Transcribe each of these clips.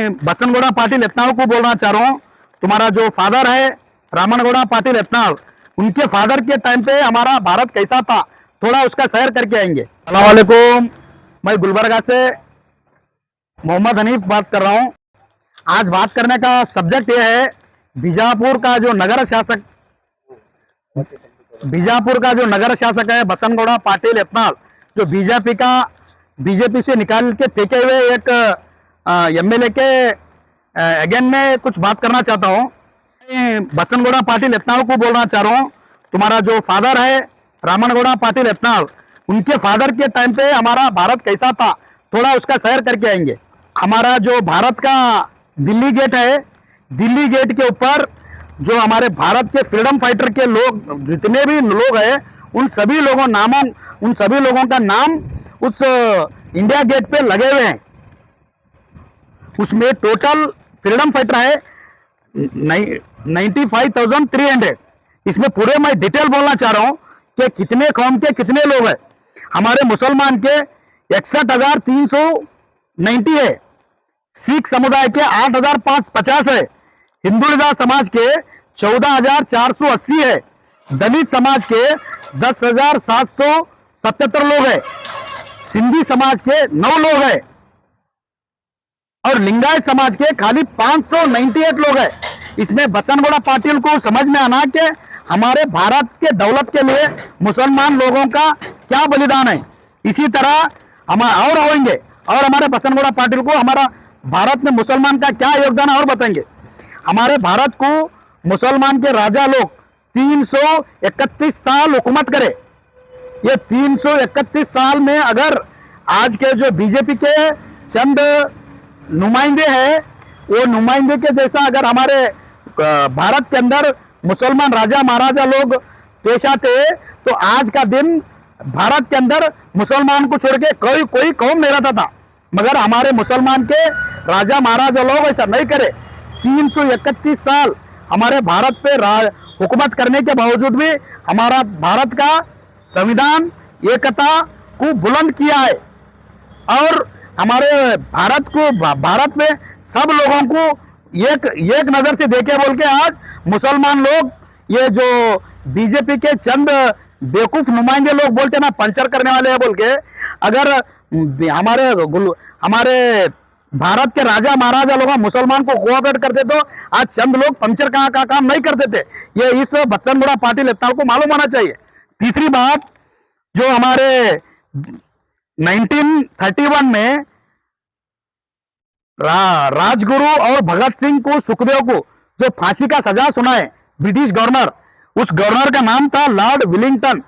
मैं बसनगौड़ा पाटिल यत्नाल को बोलना चाह रहा हूँ। तुम्हारा जो फादर है रामनगौड़ा पाटिल यत्नाल, उनके फादर के टाइम पे हमारा भारत कैसा था, थोड़ा उसका सैर करके आएंगे। अस्सलाम वालेकुम, मैं गुलबर्गा से मोहम्मद हनीफ बात कर रहा हूँ। आज बात करने का सब्जेक्ट ये है बीजापुर का जो नगर शासक है बसनगौड़ा पाटिल यत्नाल, जो बीजेपी से निकाल के फेंके हुए एक एमएलए के अगेन में कुछ बात करना चाहता हूँ। बसनगौड़ा पाटिल यत्नाल को बोलना चाह रहा हूँ। तुम्हारा जो फादर है रामनगौड़ा पाटिल यत्नाल, उनके फादर के टाइम पे हमारा भारत कैसा था, थोड़ा उसका सैर करके आएंगे। हमारा जो भारत का दिल्ली गेट है, दिल्ली गेट के ऊपर जो हमारे भारत के फ्रीडम फाइटर के लोग, जितने भी लोग हैं, उन सभी लोगों का नाम उस इंडिया गेट पे लगे हुए हैं। उसमें टोटल फ्रीडम फाइटर है 95,300। इसमें पूरे मैं डिटेल बोलना चाह रहा हूं कि कितने कौम के कितने लोग हैं। हमारे मुसलमान के 61,390 है, सिख समुदाय के 8,550 है, हिंदुलिदा समाज के 14,480 है, दलित समाज के 10,777 लोग है, सिंधी समाज के 9 लोग है और लिंगायत समाज के खाली 598 लोग है। इसमें बसनगौड़ा पाटिल को समझ में आना कि हमारे भारत के दौलत के लिए मुसलमान लोगों का क्या बलिदान है। इसी तरह हम और होंगे और हमारे बसनगौड़ा पाटिल को हमारा भारत में मुसलमान का क्या योगदान है और बताएंगे। हमारे भारत को मुसलमान के राजा लोग 331 साल हुकूमत करे। ये 331 साल में अगर आज के जो बीजेपी के चंद नुमाइंदे हैं, वो नुमाइंदे के जैसा अगर हमारे भारत के अंदर मुसलमान राजा महाराजा लोग पेश आते, तो आज का दिन भारत के अंदर मुसलमान को छोड़ के कोई कौम नहीं रहता था। मगर हमारे मुसलमान के राजा महाराजा लोग ऐसा नहीं करे। 331 साल हमारे भारत पे हुकूमत करने के बावजूद भी हमारा भारत का संविधान एकता को बुलंद किया है और हमारे भारत में सब लोगों को एक नजर से देखे बोल के आज मुसलमान लोग, ये जो बीजेपी के चंद बेवकूफ नुमाइंदे लोग बोलते ना पंचर करने वाले हैं बोल के, अगर हमारे भारत के राजा महाराजा लोग मुसलमान को कोऑपरेट करते तो आज चंद लोग पंचर का काम नहीं करते थे। ये इस बसनगौड़ा पाटिल यत्नाल को मालूम होना चाहिए। तीसरी बात, जो हमारे 1931 में राजगुरु और भगत सिंह को, सुखदेव को जो फांसी का सजा सुनाए ब्रिटिश गवर्नर, उस गवर्नर का नाम था लॉर्ड विलिंगटन।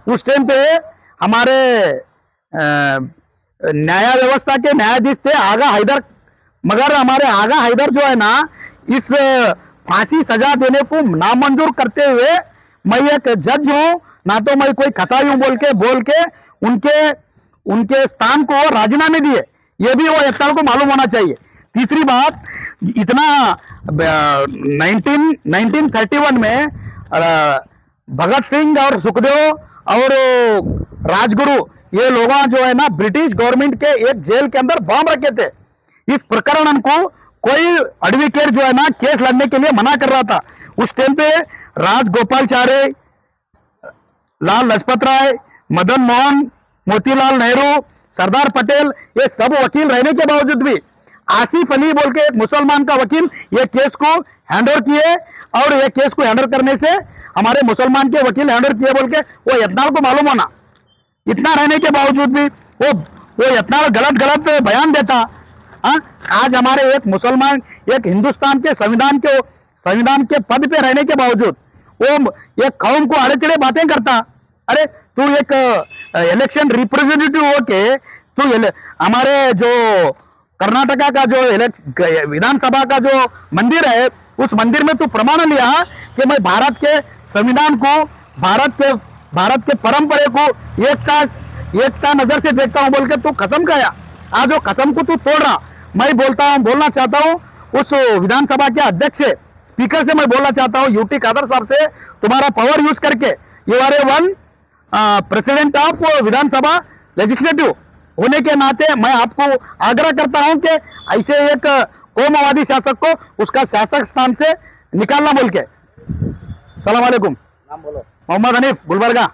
उस टाइम पे हमारे न्याय व्यवस्था के न्यायाधीश थे आगा हैदर। मगर हमारे आगा हैदर जो है ना, इस फांसी सजा देने को नामंजूर करते हुए, मैं एक जज हूं ना तो मैं कोई कसाई हूं बोल के उनके स्थान को राजीनामे दिए। ये भी वो यत्नाल को मालूम होना चाहिए। तीसरी बात, इतना 1931 में भगत सिंह और सुखदेव और राजगुरु, ये लोग जो है ना ब्रिटिश गवर्नमेंट के एक जेल के अंदर बम रखे थे। इस प्रकरण को कोई एडवोकेट जो है ना केस लड़ने के लिए मना कर रहा था। उस टाइम पे राजगोपालाचारी, लाल लजपत राय, मदन मोहन, मोतीलाल नेहरू, सरदार पटेल, ये सब वकील रहने के बावजूद भी आसिफ अली बोल के एक मुसलमान का वकील ये केस को हैंडओवर किए और ये केस को हैंडओवर करने से हमारे मुसलमान के वकील हैंडओवर किए बोल के वो यत्नाल को मालूम होना। इतना रहने के बावजूद भी वो यत्नाल गलत बयान देता। आज हमारे एक मुसलमान, एक हिंदुस्तान के संविधान के पद पे रहने के बावजूद वो एक कौम को अड़चड़े बातें करता। अरे तू एक इलेक्शन रिप्रेजेंटेटिव हो के तू हमारे जो कर्नाटका का जो विधानसभा का जो मंदिर है, उस मंदिर में तू प्रमाण लिया कि मैं भारत के संविधान को, भारत के परंपरे को एकता नजर से देखता हूं बोल के तू कसम खाया। आज वो कसम को तू तोड़ रहा। मैं बोलना चाहता हूं उस विधानसभा के अध्यक्ष से, स्पीकर से मैं बोलना चाहता हूं, यूटी कादर साहब से, तुम्हारा पावर यूज करके you are a one president of Vidhansabha legislative होने के नाते मैं आपको आग्रह करता हूं कि ऐसे एक कोमुवादी शासक को उसका शासक स्थान से निकालना बोल के। सलाम वालेकुम। नाम बोलो। मोहम्मद हनीफ गुलबर्गा।